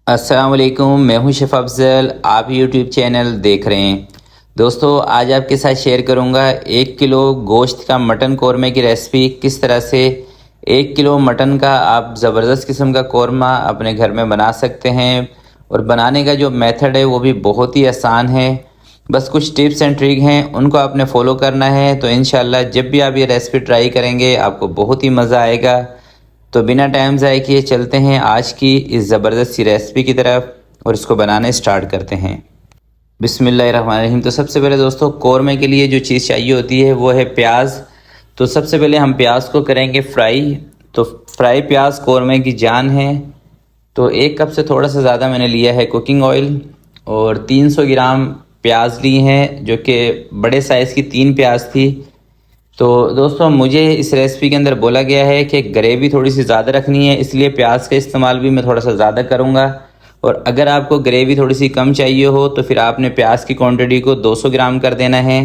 अस्सलाम वालेकुम, मैं हूं शेफ़ अफ़ज़ल। आप यूट्यूब चैनल देख रहे हैं। दोस्तों, आज आपके साथ शेयर करूंगा 1 किलो गोश्त का मटन कौरमे की रेसिपी। किस तरह से 1 किलो मटन का आप ज़बरदस्त किस्म का कौरमा अपने घर में बना सकते हैं। और बनाने का जो मेथड है वो भी बहुत ही आसान है। बस कुछ टिप्स एंड ट्रिक हैं, उनको आपने फॉलो करना है। तो इंशाल्लाह जब भी आप ये रेसिपी ट्राई करेंगे आपको बहुत ही मज़ा आएगा। तो बिना टाइम ज़ाय किए चलते हैं आज की इस ज़बरदस्त सी रेसिपी की तरफ और इसको बनाने स्टार्ट करते हैं। बिस्मिल्लाहिर्रहमानिर्रहीम। तो सबसे पहले दोस्तों, कौरमे के लिए जो चीज़ चाहिए होती है वो है प्याज। तो सबसे पहले हम प्याज को करेंगे फ्राई। तो फ्राई प्याज कौरमे की जान है। तो 1 कप से थोड़ा सा ज़्यादा मैंने लिया है कुकिंग ऑयल और 300 ग्राम प्याज ली हैं, जो कि बड़े साइज़ की 3 प्याज थी। तो दोस्तों, मुझे इस रेसिपी के अंदर बोला गया है कि ग्रेवी थोड़ी सी ज़्यादा रखनी है, इसलिए प्याज का इस्तेमाल भी मैं थोड़ा सा ज़्यादा करूँगा। और अगर आपको ग्रेवी थोड़ी सी कम चाहिए हो तो फिर आपने प्याज की क्वांटिटी को 200 ग्राम कर देना है।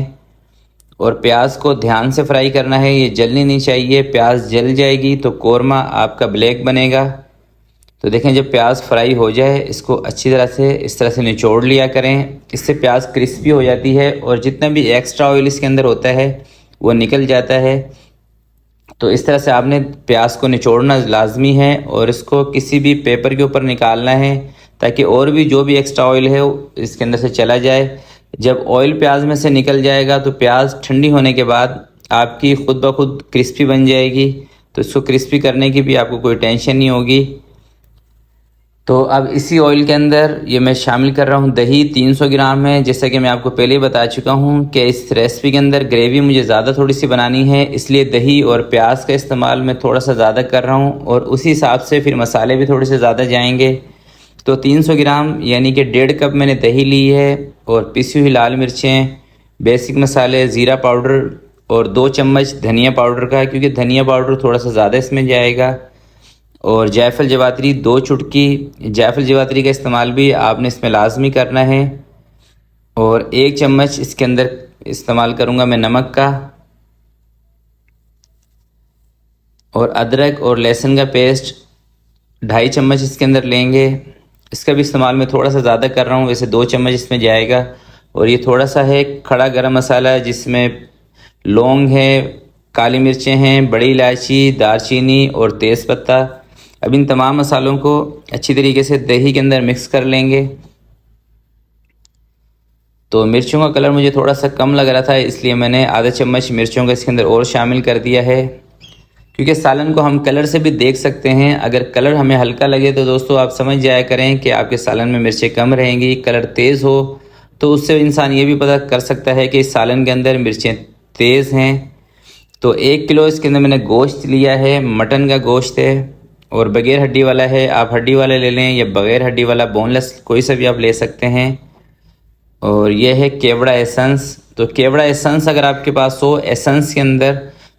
और प्याज को ध्यान से फ्राई करना है, ये जलनी नहीं चाहिए। प्याज जल जाएगी तो कौरमा आपका ब्लैक बनेगा। तो देखें, जब प्याज फ्राई हो जाए इसको अच्छी तरह से इस तरह से निचोड़ लिया करें। इससे प्याज क्रिस्पी हो जाती है और जितना भी एक्स्ट्रा ऑयल इसके अंदर होता है वो निकल जाता है। तो इस तरह से आपने प्याज को निचोड़ना लाजमी है और इसको किसी भी पेपर के ऊपर निकालना है, ताकि और भी जो भी एक्स्ट्रा ऑयल है इसके अंदर से चला जाए। जब ऑयल प्याज में से निकल जाएगा तो प्याज ठंडी होने के बाद आपकी खुद ब खुद क्रिस्पी बन जाएगी। तो इसको क्रिस्पी करने की भी आपको कोई टेंशन नहीं होगी। तो अब इसी ऑयल के अंदर ये मैं शामिल कर रहा हूँ दही। 300 ग्राम है। जैसा कि मैं आपको पहले ही बता चुका हूँ कि इस रेसिपी के अंदर ग्रेवी मुझे ज़्यादा थोड़ी सी बनानी है, इसलिए दही और प्याज का इस्तेमाल मैं थोड़ा सा ज़्यादा कर रहा हूँ और उसी हिसाब से फिर मसाले भी थोड़े से ज़्यादा जाएंगे। तो 300 ग्राम यानी कि 1.5 कप मैंने दही ली है और पिसी हुई लाल मिर्चें, बेसिक मसाले, ज़ीरा पाउडर और 2 चम्मच धनिया पाउडर का, क्योंकि धनिया पाउडर थोड़ा सा ज़्यादा इसमें जाएगा। और जायफल जवातरी 2 चुटकी। जायफल जवातरी का इस्तेमाल भी आपने इसमें लाजमी करना है। और 1 चम्मच इसके अंदर इस्तेमाल करूँगा मैं नमक का। और अदरक और लहसुन का पेस्ट 2.5 चम्मच इसके अंदर लेंगे। इसका भी इस्तेमाल मैं थोड़ा सा ज़्यादा कर रहा हूँ, वैसे 2 चम्मच इसमें जाएगा। और ये थोड़ा सा है खड़ा गरम मसाला, जिसमें लौंग है, काली मिर्चें हैं, बड़ी इलायची, दालचीनी और तेज़पत्ता। अब इन तमाम मसालों को अच्छी तरीके से दही के अंदर मिक्स कर लेंगे। तो मिर्चों का कलर मुझे थोड़ा सा कम लग रहा था, इसलिए मैंने आधा चम्मच मिर्चों का इसके अंदर और शामिल कर दिया है, क्योंकि सालन को हम कलर से भी देख सकते हैं। अगर कलर हमें हल्का लगे तो दोस्तों आप समझ जाया करें कि आपके सालन में मिर्चें कम रहेंगी। कलर तेज़ हो तो उससे इंसान ये भी पता कर सकता है कि इस सालन के अंदर मिर्चें तेज़ हैं। तो 1 किलो इसके अंदर मैंने गोश्त लिया है, मटन का गोश्त है और बगैर हड्डी वाला है। आप हड्डी वाला ले लें या बगैर हड्डी वाला बोनलेस कोई सा भी आप ले सकते हैं। और यह है केवड़ा एसेंस। तो केवड़ा एसेंस अगर आपके पास हो एसेंस के अंदर,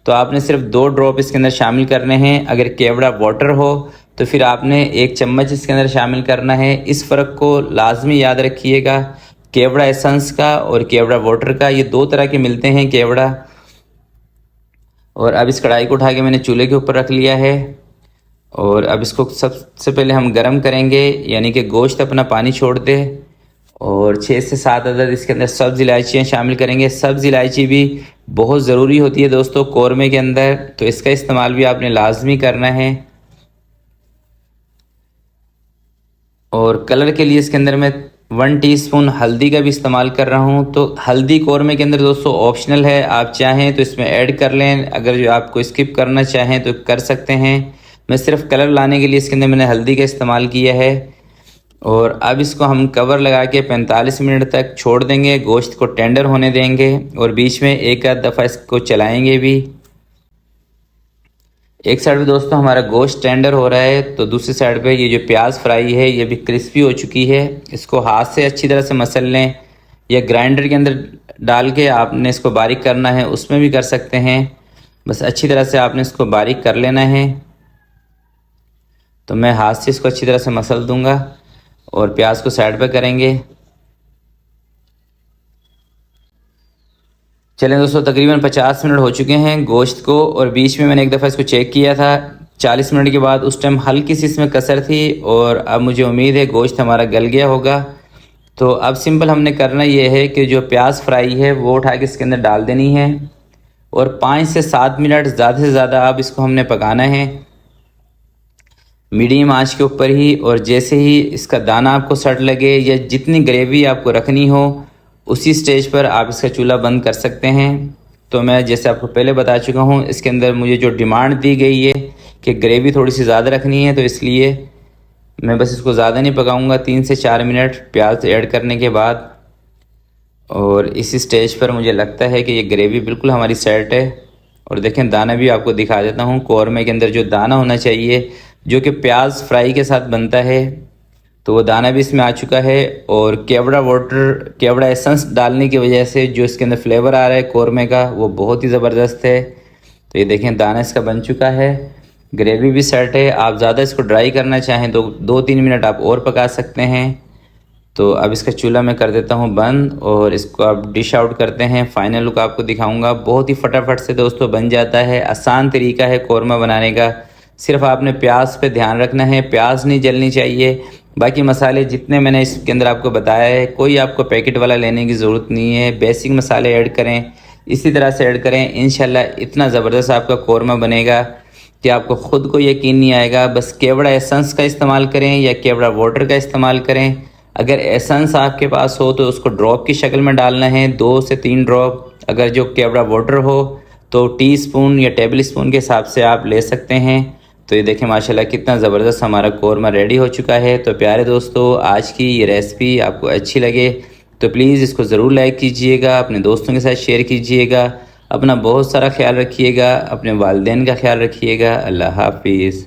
तो आपने सिर्फ 2 ड्रॉप इसके अंदर शामिल करने हैं। अगर केवड़ा वाटर हो तो फिर आपने 1 चम्मच इसके अंदर शामिल करना है। इस फ़र्क को लाजमी याद रखिएगा, केवड़ा एसेंस का और केवड़ा वाटर का, ये 2 तरह के मिलते हैं केवड़ा। और अब इस कढ़ाई को उठा के मैंने चूल्हे के ऊपर रख लिया है और अब इसको सबसे पहले हम गरम करेंगे, यानी कि गोश्त अपना पानी छोड़ दे। और 6 से 7 अदद इसके अंदर सब्ज़ इलायचियाँ शामिल करेंगे। सब्ज़ इलायची भी बहुत ज़रूरी होती है दोस्तों कौरमे के अंदर, तो इसका इस्तेमाल भी आपने लाजमी करना है। और कलर के लिए इसके अंदर मैं 1 टीस्पून हल्दी का भी इस्तेमाल कर रहा हूँ। तो हल्दी कौरमे के अंदर दोस्तों ऑप्शनल है, आप चाहें तो इसमें ऐड कर लें, अगर जो आपको स्किप करना चाहें तो कर सकते हैं। मैं सिर्फ कलर लाने के लिए इसके अंदर मैंने हल्दी का इस्तेमाल किया है। और अब इसको हम कवर लगा के 45 मिनट तक छोड़ देंगे, गोश्त को टेंडर होने देंगे और बीच में एक आध दफ़ा इसको चलाएंगे भी। एक साइड पे दोस्तों हमारा गोश्त टेंडर हो रहा है, तो दूसरी साइड पे ये जो प्याज फ्राई है ये भी क्रिस्पी हो चुकी है। इसको हाथ से अच्छी तरह से मसल लें या ग्राइंडर के अंदर डाल के आपने इसको बारीक करना है, उसमें भी कर सकते हैं। बस अच्छी तरह से आपने इसको बारीक कर लेना है। तो मैं हाथ से इसको अच्छी तरह से मसल दूंगा और प्याज को साइड पे करेंगे। चलें दोस्तों, तकरीबन 50 मिनट हो चुके हैं गोश्त को, और बीच में मैंने एक दफ़ा इसको चेक किया था 40 मिनट के बाद उस टाइम हल्की सी इसमें कसर थी और अब मुझे उम्मीद है गोश्त हमारा गल गया होगा। तो अब सिंपल हमने करना ये है कि जो प्याज फ्राई है वो उठा के इसके अंदर डाल देनी है और 5 से 7 मिनट ज़्यादा से ज़्यादा अब इसको हमने पकाना है मीडियम आंच के ऊपर ही। और जैसे ही इसका दाना आपको सड़ लगे या जितनी ग्रेवी आपको रखनी हो उसी स्टेज पर आप इसका चूल्हा बंद कर सकते हैं। तो मैं जैसे आपको पहले बता चुका हूँ, इसके अंदर मुझे जो डिमांड दी गई है कि ग्रेवी थोड़ी सी ज़्यादा रखनी है, तो इसलिए मैं बस इसको ज़्यादा नहीं पकाऊंगा, 3 से 4 मिनट प्याज ऐड करने के बाद। और इसी स्टेज पर मुझे लगता है कि ये ग्रेवी बिल्कुल हमारी सेट है। और देखें दाना भी आपको दिखा देता हूँ, कौरमे के अंदर जो दाना होना चाहिए जो कि प्याज फ्राई के साथ बनता है, तो वो दाना भी इसमें आ चुका है। और केवड़ा एसेंस डालने की वजह से जो इसके अंदर फ्लेवर आ रहा है कौरमे का वो बहुत ही ज़बरदस्त है। तो ये देखें दाना इसका बन चुका है, ग्रेवी भी सेट है। आप ज़्यादा इसको ड्राई करना चाहें तो 2-3 मिनट आप और पका सकते हैं। तो अब इसका चूल्हा मैं कर देता हूँ बंद और इसको अब डिश आउट करते हैं। फाइनल लुक आपको दिखाऊंगा। बहुत ही फटाफट से दोस्तों बन जाता है, आसान तरीका है कौरमा बनाने का। सिर्फ आपने प्याज पे ध्यान रखना है, प्याज नहीं जलनी चाहिए। बाकी मसाले जितने मैंने इसके अंदर आपको बताया है, कोई आपको पैकेट वाला लेने की ज़रूरत नहीं है। बेसिक मसाले ऐड करें, इसी तरह से ऐड करें, इंशाल्लाह इतना ज़बरदस्त आपका कौरमा बनेगा कि आपको ख़ुद को यकीन नहीं आएगा। बस केवड़ा एसेंस का इस्तेमाल करें या केवड़ा वाटर का इस्तेमाल करें। अगर एसेंस आपके पास हो तो उसको ड्रॉप की शक्ल में डालना है, 2 से 3 ड्रॉप। अगर जो केवड़ा वाटर हो तो टीस्पून या टेबल स्पून के हिसाब से आप ले सकते हैं। तो ये देखें माशाल्लाह कितना ज़बरदस्त हमारा कौरमा रेडी हो चुका है। तो प्यारे दोस्तों, आज की ये रेसिपी आपको अच्छी लगे तो प्लीज़ इसको ज़रूर लाइक कीजिएगा, अपने दोस्तों के साथ शेयर कीजिएगा। अपना बहुत सारा ख्याल रखिएगा, अपने वालिदैन का ख्याल रखिएगा। अल्लाह हाफिज़।